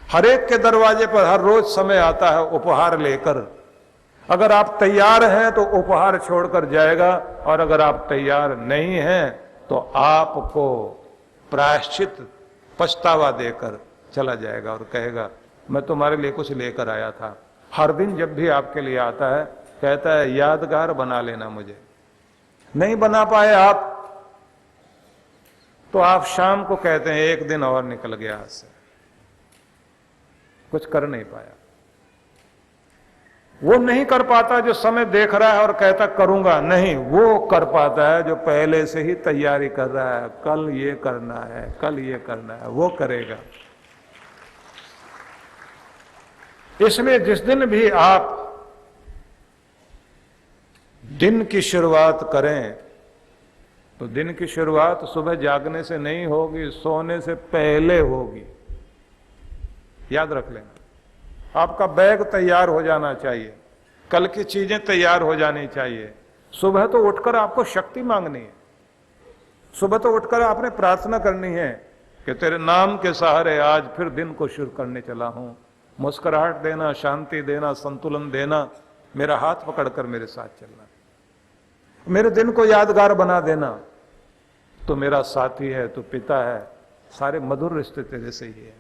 हर एक के दरवाजे पर हर रोज समय आता है उपहार लेकर। अगर आप तैयार हैं तो उपहार छोड़कर जाएगा, और अगर आप तैयार नहीं हैं तो आपको प्रायश्चित पछतावा देकर चला जाएगा और कहेगा मैं तुम्हारे लिए कुछ लेकर आया था। हर दिन जब भी आपके लिए आता है कहता है यादगार बना लेना मुझे। नहीं बना पाए आप तो आप शाम को कहते हैं एक दिन और निकल गया आज से, कुछ कर नहीं पाया। वो नहीं कर पाता जो समय देख रहा है और कहता करूंगा, नहीं, वो कर पाता है जो पहले से ही तैयारी कर रहा है। कल ये करना है, कल ये करना है, वो करेगा। इसलिए जिस दिन भी आप दिन की शुरुआत करें तो दिन की शुरुआत सुबह जागने से नहीं होगी, सोने से पहले होगी। याद रख लेना। आपका बैग तैयार हो जाना चाहिए, कल की चीजें तैयार हो जानी चाहिए। सुबह तो उठकर आपको शक्ति मांगनी है, सुबह तो उठकर आपने प्रार्थना करनी है कि तेरे नाम के सहारे आज फिर दिन को शुरू करने चला हूं। मुस्कुराहट देना, शांति देना, संतुलन देना, मेरा हाथ पकड़कर मेरे साथ चलना, मेरे दिन को यादगार बना देना। तो मेरा साथी है, तो पिता है, सारे मधुर रिश्ते तेरे से ही है।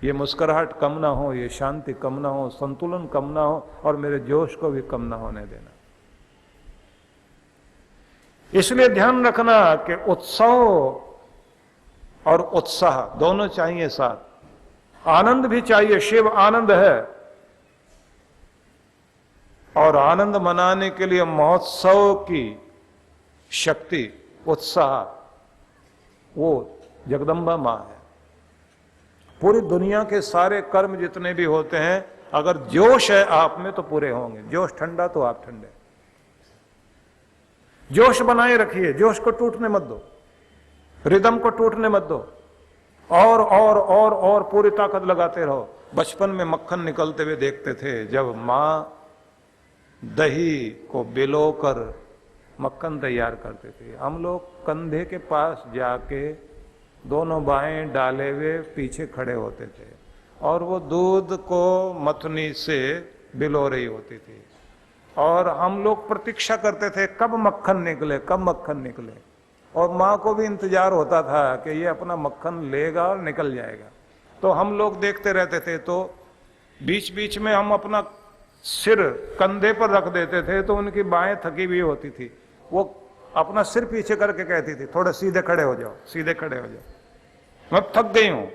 ये मुस्कुराहट कम ना हो, ये शांति कम ना हो, संतुलन कम ना हो, और मेरे जोश को भी कम ना होने देना। इसलिए ध्यान रखना कि उत्सव और उत्साह दोनों चाहिए साथ। आनंद भी चाहिए, शिव आनंद है, और आनंद मनाने के लिए महोत्सव की शक्ति, उत्साह, वो जगदम्बा मां है। पूरी दुनिया के सारे कर्म जितने भी होते हैं, अगर जोश है आप में तो पूरे होंगे। जोश ठंडा तो आप ठंडे। जोश बनाए रखिए, जोश को टूटने मत दो, रिदम को टूटने मत दो, और पूरी ताकत लगाते रहो। बचपन में मक्खन निकलते हुए देखते थे, जब मां दही को बिलोकर मक्खन तैयार करते थे। हम लोग कंधे के पास जाके दोनों बाहें डाले हुए पीछे खड़े होते थे, और वो दूध को मथनी से बिलो रही होती थी, और हम लोग प्रतीक्षा करते थे कब मक्खन निकले, कब मक्खन निकले। और माँ को भी इंतजार होता था कि ये अपना मक्खन लेगा और निकल जाएगा। तो हम लोग देखते रहते थे, तो बीच बीच में हम अपना सिर कंधे पर रख देते थे, तो उनकी बाहें थकी हुई होती थी, वो अपना सिर पीछे करके कहती थी थोड़े सीधे खड़े हो जाओ, सीधे खड़े हो जाओ, मैं थक गई हूं।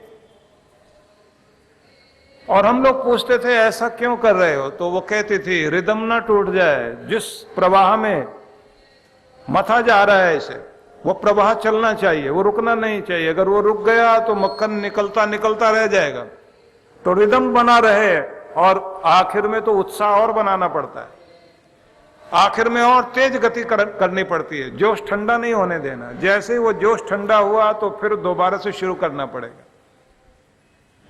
और हम लोग पूछते थे ऐसा क्यों कर रहे हो, तो वो कहती थी रिदम ना टूट जाए, जिस प्रवाह में मथा जा रहा है इसे, वो प्रवाह चलना चाहिए, वो रुकना नहीं चाहिए। अगर वो रुक गया तो मक्खन निकलता निकलता रह जाएगा। तो रिदम बना रहे, और आखिर में तो उत्साह और बनाना पड़ता है, आखिर में और तेज गति करनी पड़ती है। जोश ठंडा नहीं होने देना। जैसे ही वो जोश ठंडा हुआ तो फिर दोबारा से शुरू करना पड़ेगा।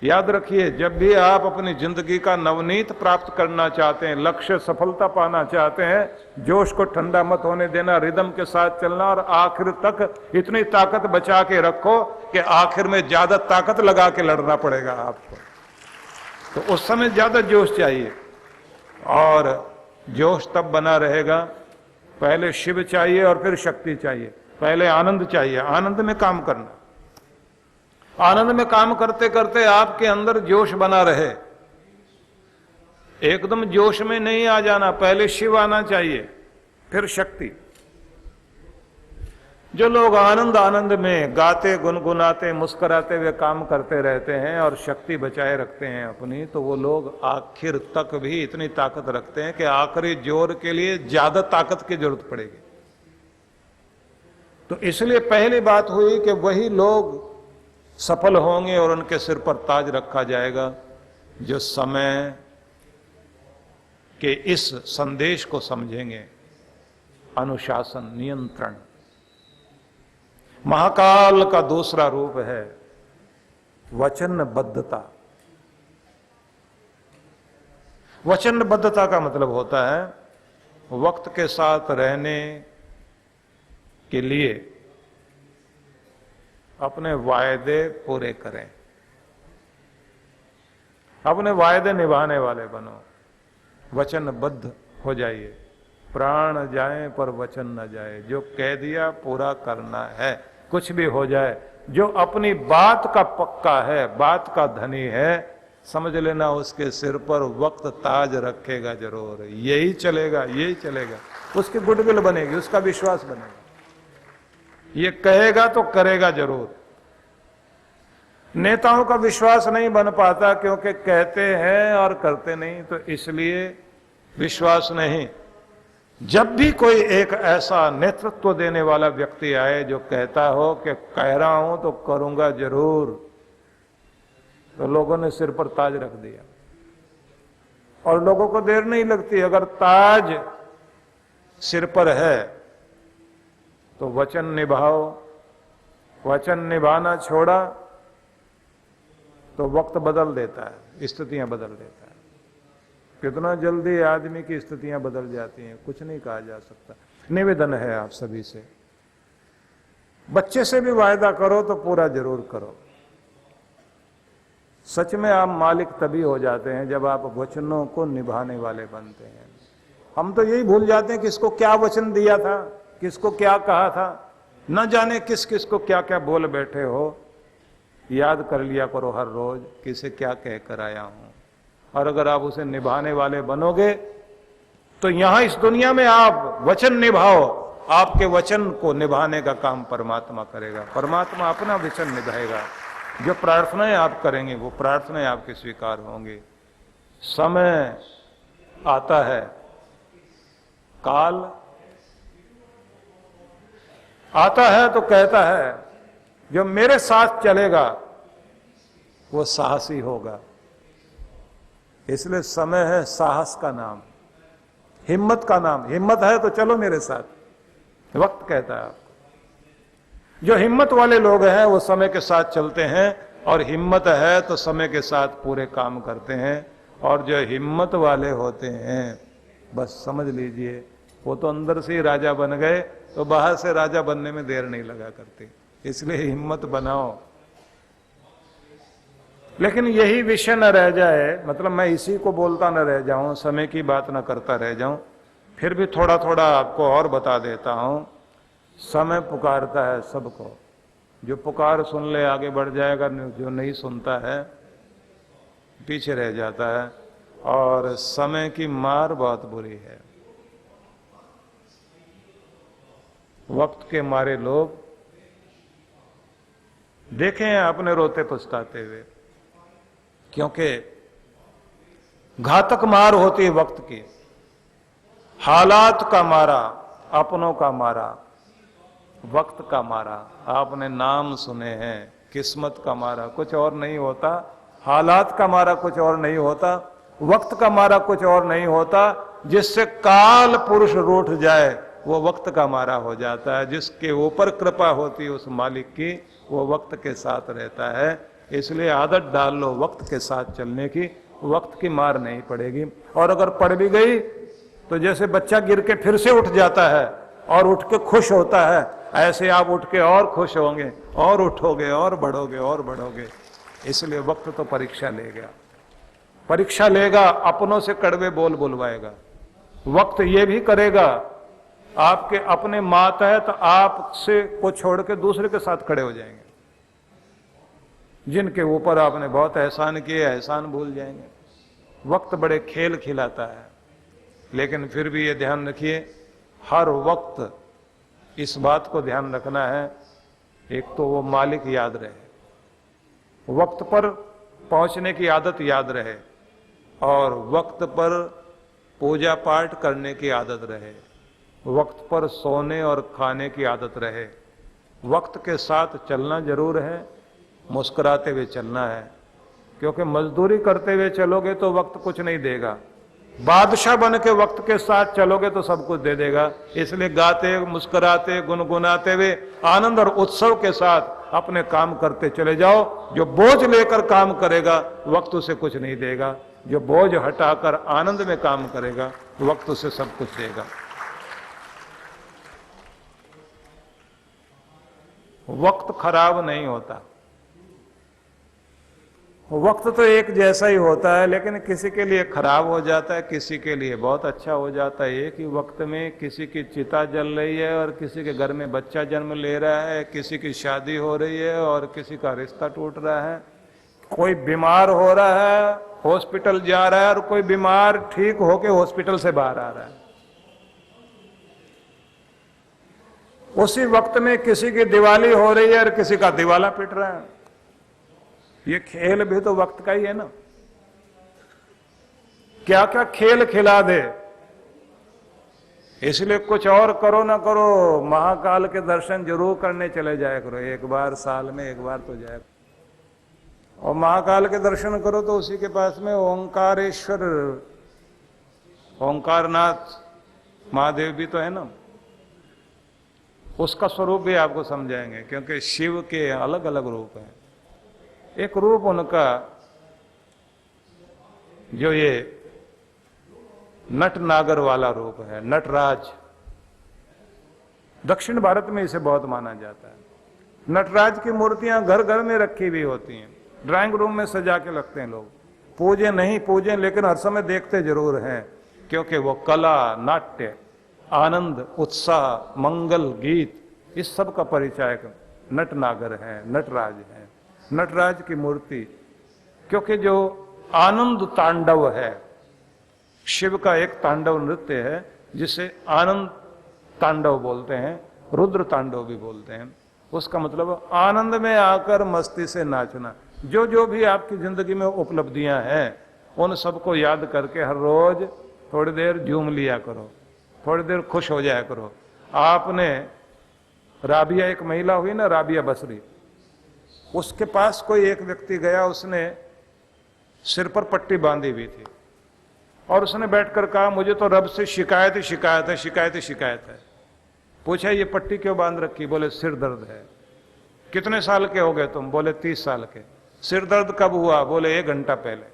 याद रखिए, जब भी आप अपनी जिंदगी का नवनीत प्राप्त करना चाहते हैं, लक्ष्य सफलता पाना चाहते हैं, जोश को ठंडा मत होने देना, रिदम के साथ चलना, और आखिर तक इतनी ताकत बचा के रखो कि आखिर में ज्यादा ताकत लगा के लड़ना पड़ेगा आपको। तो उस समय ज्यादा जोश चाहिए, और जोश तब बना रहेगा, पहले शिव चाहिए और फिर शक्ति चाहिए। पहले आनंद चाहिए, आनंद में काम करना, आनंद में काम करते करते आपके अंदर जोश बना रहे। एकदम जोश में नहीं आ जाना, पहले शिव आना चाहिए फिर शक्ति। जो लोग आनंद आनंद में गाते गुनगुनाते मुस्कुराते हुए काम करते रहते हैं और शक्ति बचाए रखते हैं अपनी, तो वो लोग आखिर तक भी इतनी ताकत रखते हैं कि आखिरी जोर के लिए ज्यादा ताकत की जरूरत पड़ेगी। तो इसलिए पहली बात हुई कि वही लोग सफल होंगे और उनके सिर पर ताज रखा जाएगा जो समय के इस संदेश को समझेंगे। अनुशासन, नियंत्रण। महाकाल का दूसरा रूप है वचनबद्धता। वचनबद्धता का मतलब होता है वक्त के साथ रहने के लिए अपने वायदे पूरे करें। अपने वायदे निभाने वाले बनो, वचनबद्ध हो जाइए। प्राण जाए पर वचन न जाए, जो कह दिया पूरा करना है, कुछ भी हो जाए। जो अपनी बात का पक्का है, बात का धनी है, समझ लेना उसके सिर पर वक्त ताज रखेगा जरूर। यही चलेगा, यही चलेगा, उसकी गुडविल बनेगी, उसका विश्वास बनेगा। ये कहेगा तो करेगा जरूर। नेताओं का विश्वास नहीं बन पाता क्योंकि कहते हैं और करते नहीं, तो इसलिए विश्वास नहीं। जब भी कोई एक ऐसा नेतृत्व देने वाला व्यक्ति आए जो कहता हो कि कह रहा हूं तो करूंगा जरूर, तो लोगों ने सिर पर ताज रख दिया। और लोगों को देर नहीं लगती, अगर ताज सिर पर है तो वचन निभाओ। वचन निभाना छोड़ा तो वक्त बदल देता है, स्थितियां बदल देता है। कितना जल्दी आदमी की स्थितियां बदल जाती हैं, कुछ नहीं कहा जा सकता। निवेदन है आप सभी से, बच्चे से भी वायदा करो तो पूरा जरूर करो। सच में आप मालिक तभी हो जाते हैं जब आप वचनों को निभाने वाले बनते हैं। हम तो यही भूल जाते हैं किसको क्या वचन दिया था, किसको क्या कहा था, न जाने किस किस को क्या क्या बोल बैठे हो। याद कर लिया करो हर रोज किसे क्या कह कर आया हूं, और अगर आप उसे निभाने वाले बनोगे तो यहां इस दुनिया में आप वचन निभाओ, आपके वचन को निभाने का काम परमात्मा करेगा। परमात्मा अपना वचन निभाएगा। जो प्रार्थनाएं आप करेंगे वो प्रार्थनाएं आपके स्वीकार होंगी। समय आता है, काल आता है तो कहता है जो मेरे साथ चलेगा वो साहसी होगा। इसलिए समय है साहस का नाम, हिम्मत का नाम। हिम्मत है तो चलो मेरे साथ, वक्त कहता है आपको। जो हिम्मत वाले लोग हैं वो समय के साथ चलते हैं, और हिम्मत है तो समय के साथ पूरे काम करते हैं। और जो हिम्मत वाले होते हैं, बस समझ लीजिए वो तो अंदर से ही राजा बन गए, तो बाहर से राजा बनने में देर नहीं लगा करती। इसलिए हिम्मत बनाओ। लेकिन यही विषय न रह जाए, मतलब मैं इसी को बोलता न रह जाऊं, समय की बात न करता रह जाऊं, फिर भी थोड़ा थोड़ा आपको और बता देता हूं। समय पुकारता है सबको, जो पुकार सुन ले आगे बढ़ जाएगा, जो नहीं सुनता है पीछे रह जाता है। और समय की मार बहुत बुरी है। वक्त के मारे लोग देखे हैं आपने रोते पछताते हुए, क्योंकि घातक मार होती है वक्त की। हालात का मारा, अपनों का मारा, वक्त का मारा। आपने नाम सुने हैं, किस्मत का मारा कुछ और नहीं होता, हालात का मारा कुछ और नहीं होता, वक्त का मारा कुछ और नहीं होता। जिससे काल पुरुष रूठ जाए वो वक्त का मारा हो जाता है। जिसके ऊपर कृपा होती है उस मालिक की, वो वक्त के साथ रहता है। इसलिए आदत डाल लो वक्त के साथ चलने की, वक्त की मार नहीं पड़ेगी। और अगर पड़ भी गई तो जैसे बच्चा गिर के फिर से उठ जाता है और उठ के खुश होता है, ऐसे आप उठ के और खुश होंगे, और उठोगे और बढ़ोगे और बढ़ोगे। इसलिए वक्त तो परीक्षा लेगा, परीक्षा लेगा, अपनों से कड़वे बोल बुलवाएगा। वक्त ये भी करेगा, आपके अपने मातहत आपसे को छोड़ के दूसरे के साथ खड़े हो जाएंगे। जिनके ऊपर आपने बहुत एहसान किए, एहसान भूल जाएंगे। वक्त बड़े खेल खिलाता है, लेकिन फिर भी ये ध्यान रखिए, हर वक्त इस बात को ध्यान रखना है, एक तो वो मालिक याद रहे, वक्त पर पहुंचने की आदत याद रहे, और वक्त पर पूजा पाठ करने की आदत रहे, वक्त पर सोने और खाने की आदत रहे। वक्त के साथ चलना जरूर है, मुस्कुराते हुए चलना है, क्योंकि मजदूरी करते हुए चलोगे तो वक्त कुछ नहीं देगा। बादशाह बन के वक्त के साथ चलोगे तो सब कुछ दे देगा। इसलिए गाते, मुस्कुराते, गुनगुनाते हुए, आनंद और उत्सव के साथ अपने काम करते चले जाओ। जो बोझ लेकर काम करेगा वक्त उसे कुछ नहीं देगा, जो बोझ हटाकर आनंद में काम करेगा वक्त उसे सब कुछ देगा। वक्त खराब नहीं होता, वक्त तो एक जैसा ही होता है, लेकिन किसी के लिए खराब हो जाता है, किसी के लिए बहुत अच्छा हो जाता है। एक ही वक्त में किसी की चिता जल रही है और किसी के घर में बच्चा जन्म ले रहा है, किसी की शादी हो रही है और किसी का रिश्ता टूट रहा है, कोई बीमार हो रहा है हॉस्पिटल जा रहा है और कोई बीमार ठीक होके हॉस्पिटल से बाहर आ रहा है। उसी वक्त में किसी की दिवाली हो रही है और किसी का दिवाला पिट रहा है। ये खेल भी तो वक्त का ही है ना। क्या क्या खेल खिला दे। इसलिए कुछ और करो ना करो, महाकाल के दर्शन जरूर करने चले जाया करो, एक बार साल में एक बार तो जाए। और महाकाल के दर्शन करो तो उसी के पास में ओंकारेश्वर, ओंकारनाथ महादेव भी तो है ना, उसका स्वरूप भी आपको समझाएंगे, क्योंकि शिव के अलग अलग रूप हैं। एक रूप उनका जो ये नट नागर वाला रूप है, नटराज, दक्षिण भारत में इसे बहुत माना जाता है। नटराज की मूर्तियां घर घर में रखी हुई होती हैं, ड्राइंग रूम में सजा के रखते हैं लोग। पूजे नहीं पूजे, लेकिन हर समय देखते जरूर हैं, क्योंकि वो कला, नाट्य, आनंद, उत्साह, मंगल गीत, इस सब का परिचायक नट नागर है, नटराज है। नटराज की मूर्ति, क्योंकि जो आनंद तांडव है, शिव का एक तांडव नृत्य है जिसे आनंद तांडव बोलते हैं, रुद्र तांडव भी बोलते हैं। उसका मतलब आनंद में आकर मस्ती से नाचना। जो जो भी आपकी जिंदगी में उपलब्धियां हैं उन सबको याद करके हर रोज थोड़ी देर झूम लिया करो, थोड़ी देर खुश हो जाया करो। आपने राबिया, एक महिला हुई ना राबिया बसरी, उसके पास कोई एक व्यक्ति गया, उसने सिर पर पट्टी बांधी हुई थी और उसने बैठकर कहा, मुझे तो रब से शिकायत ही शिकायत है, शिकायत ही शिकायत है। पूछा, ये पट्टी क्यों बांध रखी? बोले सिर दर्द है। कितने साल के हो गए तुम? बोले 30 साल के। सिर दर्द कब हुआ? बोले 1 घंटा पहले।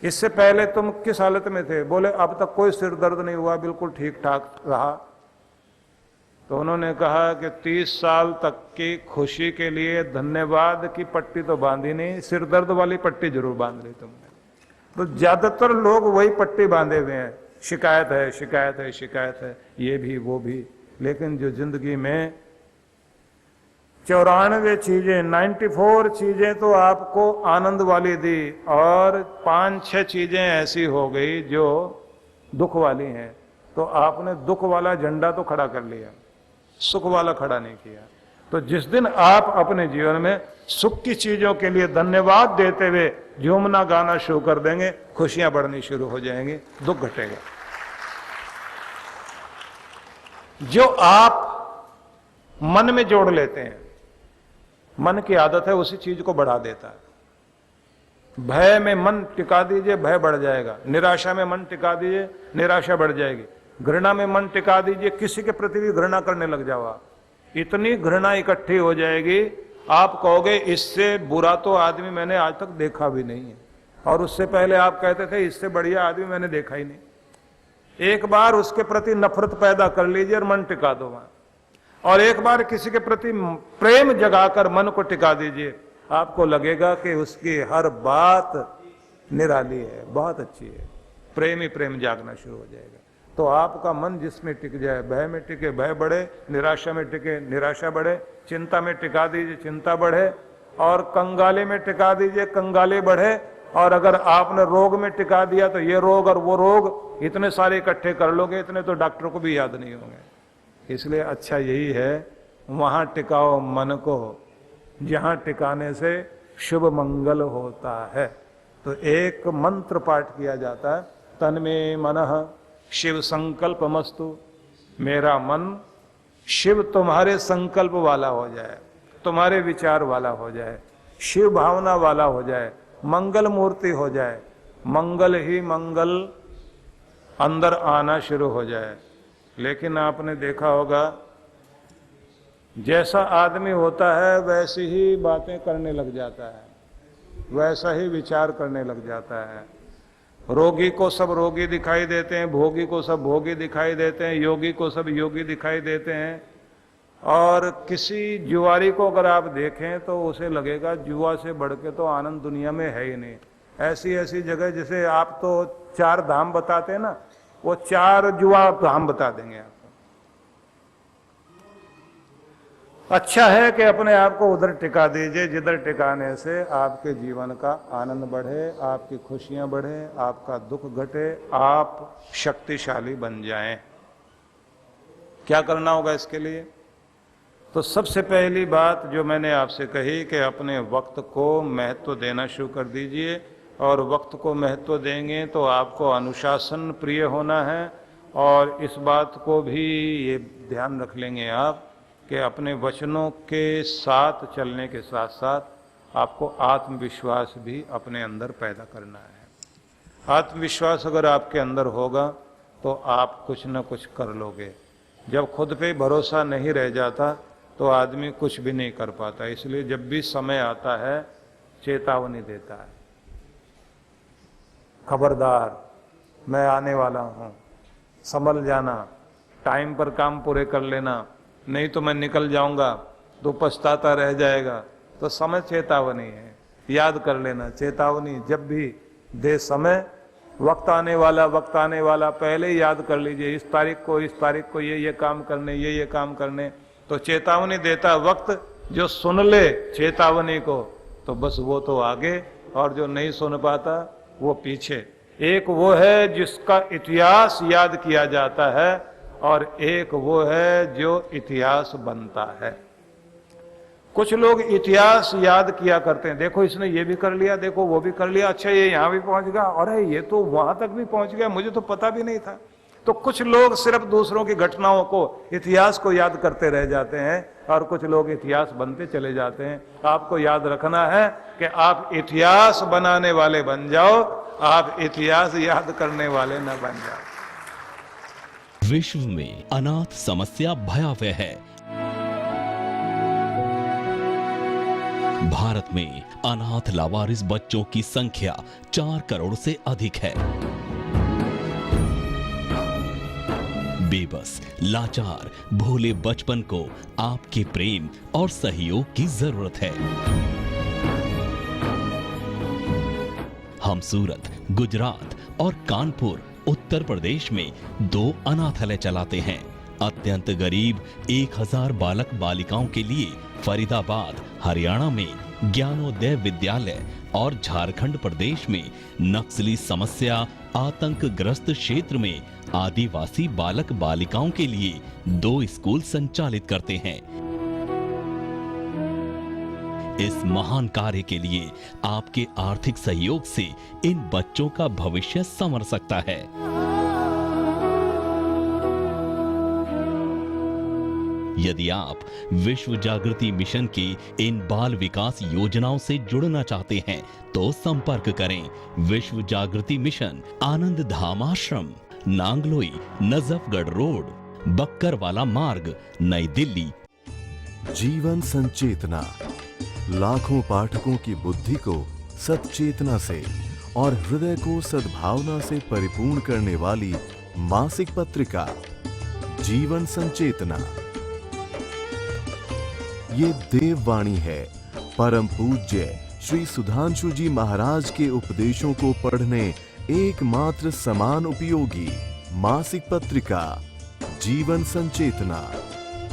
इससे पहले तुम किस हालत में थे? बोले अब तक कोई सिर दर्द नहीं हुआ, बिल्कुल ठीक ठाक रहा। तो उन्होंने कहा कि 30 साल तक की खुशी के लिए धन्यवाद की पट्टी तो बांधी नहीं, सिर दर्द वाली पट्टी जरूर बांध ली तुमने। तो ज्यादातर लोग वही पट्टी बांधे हुए हैं, शिकायत है, शिकायत है, शिकायत है, ये भी वो भी। लेकिन जो जिंदगी में 94 चीजें, 94 चीजें तो आपको आनंद वाली दी और 5-6 चीजें ऐसी हो गई जो दुख वाली हैं, तो आपने दुख वाला झंडा तो खड़ा कर लिया, सुख वाला खड़ा नहीं किया। तो जिस दिन आप अपने जीवन में सुख की चीजों के लिए धन्यवाद देते हुए झूमना गाना शुरू कर देंगे, खुशियां बढ़नी शुरू हो जाएंगी, दुख घटेगा। जो आप मन में जोड़ लेते हैं, मन की आदत है उसी चीज को बढ़ा देता है। भय में मन टिका दीजिए, भय बढ़ जाएगा। निराशा में मन टिका दीजिए, निराशा बढ़ जाएगी। घृणा में मन टिका दीजिए, किसी के प्रति भी घृणा करने लग जाओ आप, इतनी घृणा इकट्ठी हो जाएगी, आप कहोगे इससे बुरा तो आदमी मैंने आज तक देखा भी नहीं है, और उससे पहले आप कहते थे इससे बढ़िया आदमी मैंने देखा ही नहीं। एक बार उसके प्रति नफरत पैदा कर लीजिए और मन टिका दो वहां, और एक बार किसी के प्रति प्रेम जगाकर मन को टिका दीजिए, आपको लगेगा कि उसकी हर बात निराली है, बहुत अच्छी है। प्रेम ही प्रेम जागना शुरू हो जाएगा। तो आपका मन जिसमें टिक जाए, भय में टिके, भय बढ़े, निराशा में टिके, निराशा बढ़े, चिंता में टिका दीजिए, चिंता बढ़े, और कंगाली में टिका दीजिए, कंगाली बढ़े। और अगर आपने रोग में टिका दिया तो ये रोग और वो रोग इतने सारे इकट्ठे कर लोगे, इतने तो डॉक्टर को भी याद नहीं होंगे। इसलिए अच्छा यही है, वहां टिकाओ मन को जहां टिकाने से शुभ मंगल होता है। तो एक मंत्र पाठ किया जाता है, तन में मनः शिव संकल्पमस्तु, मेरा मन शिव तुम्हारे संकल्प वाला हो जाए, तुम्हारे विचार वाला हो जाए, शिव भावना वाला हो जाए, मंगल मूर्ति हो जाए, मंगल ही मंगल अंदर आना शुरू हो जाए। लेकिन आपने देखा होगा, जैसा आदमी होता है वैसी ही बातें करने लग जाता है, वैसा ही विचार करने लग जाता है। रोगी को सब रोगी दिखाई देते हैं, भोगी को सब भोगी दिखाई देते हैं, योगी को सब योगी दिखाई देते हैं। और किसी जुआरी को अगर आप देखें तो उसे लगेगा जुआ से बढ़ के तो आनंद दुनिया में है ही नहीं। ऐसी ऐसी जगह, जैसे आप तो 4 धाम बताते हैं ना, वो 4 जुआ धाम बता देंगे आपको। अच्छा है कि अपने आप को उधर टिका दीजिए जिधर टिकाने से आपके जीवन का आनंद बढ़े, आपकी खुशियां बढ़े, आपका दुख घटे, आप शक्तिशाली बन जाएं। क्या करना होगा इसके लिए? तो सबसे पहली बात जो मैंने आपसे कही कि अपने वक्त को महत्व देना शुरू कर दीजिए, और वक्त को महत्व देंगे तो आपको अनुशासन प्रिय होना है, और इस बात को भी ये ध्यान रख लेंगे आप कि अपने वचनों के साथ चलने के साथ साथ आपको आत्मविश्वास भी अपने अंदर पैदा करना है। आत्मविश्वास अगर आपके अंदर होगा तो आप कुछ न कुछ कर लोगे। जब खुद पे भरोसा नहीं रह जाता तो आदमी कुछ भी नहीं कर पाता। इसलिए जब भी समय आता है चेतावनी देता है, खबरदार मैं आने वाला हूं, संभल जाना, टाइम पर काम पूरे कर लेना, नहीं तो मैं निकल जाऊंगा तो पछताता रह जाएगा। तो समय चेतावनी है, याद कर लेना। चेतावनी जब भी दे समय, वक्त आने वाला पहले ही याद कर लीजिए, इस तारीख को ये काम करने, ये काम करने। तो चेतावनी देता वक्त जो सुन ले चेतावनी को तो बस वो तो आगे, और जो नहीं सुन पाता वो पीछे। एक वो है जिसका इतिहास याद किया जाता है, और एक वो है जो इतिहास बनता है। कुछ लोग इतिहास याद किया करते हैं, देखो इसने ये भी कर लिया, देखो वो भी कर लिया, अच्छा ये यहां भी पहुंच गया, अरे ये तो वहां तक भी पहुंच गया, मुझे तो पता भी नहीं था। तो कुछ लोग सिर्फ दूसरों की घटनाओं को, इतिहास को याद करते रह जाते हैं, और कुछ लोग इतिहास बनते चले जाते हैं। आपको याद रखना है कि आप इतिहास बनाने वाले बन जाओ, आप इतिहास याद करने वाले न बन जाओ। विश्व में अनाथ समस्या भयावह है। भारत में अनाथ लावारिस बच्चों की संख्या 4 करोड़ से अधिक है। बेबस, लाचार, भोले बचपन को आपके प्रेम और सहयोग की जरूरत है। हम सूरत, गुजरात और कानपुर, उत्तर प्रदेश में 2 अनाथालय चलाते हैं। अत्यंत गरीब 1000 बालक बालिकाओं के लिए फरीदाबाद, हरियाणा में ज्ञानोदय विद्यालय, और झारखंड प्रदेश में नक्सली समस्या आतंकग्रस्त क्षेत्र में आदिवासी बालक बालिकाओं के लिए 2 स्कूल संचालित करते हैं। इस महान कार्य के लिए आपके आर्थिक सहयोग से इन बच्चों का भविष्य संवर सकता है। यदि आप विश्व जागृति मिशन की इन बाल विकास योजनाओं से जुड़ना चाहते हैं तो संपर्क करें। विश्व जागृति मिशन, आनंद धाम आश्रम, नांगलोई, नजफगढ़ रोड, बक्करवाला मार्ग, नई दिल्ली। जीवन संचेतना लाखों पाठकों की बुद्धि को सच्चेतना से और हृदय को सद्भावना से परिपूर्ण करने वाली मासिक पत्रिका जीवन संचेतना। ये देववाणी है परम पूज्य श्री सुधांशु जी महाराज के उपदेशों को पढ़ने एकमात्र समान उपयोगी मासिक पत्रिका जीवन संचेतना।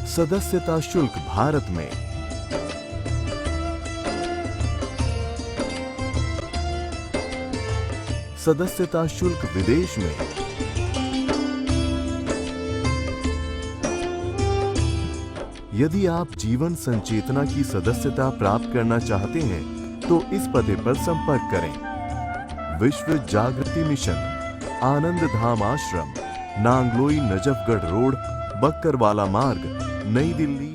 सदस्यता शुल्क भारत में, सदस्यता शुल्क विदेश में। यदि आप जीवन संचेतना की सदस्यता प्राप्त करना चाहते हैं तो इस पते पर संपर्क करें। विश्व जागृति मिशन, आनंद धाम आश्रम, नांगलोई, नजफगढ़ रोड, बक्करवाला मार्ग, नई दिल्ली।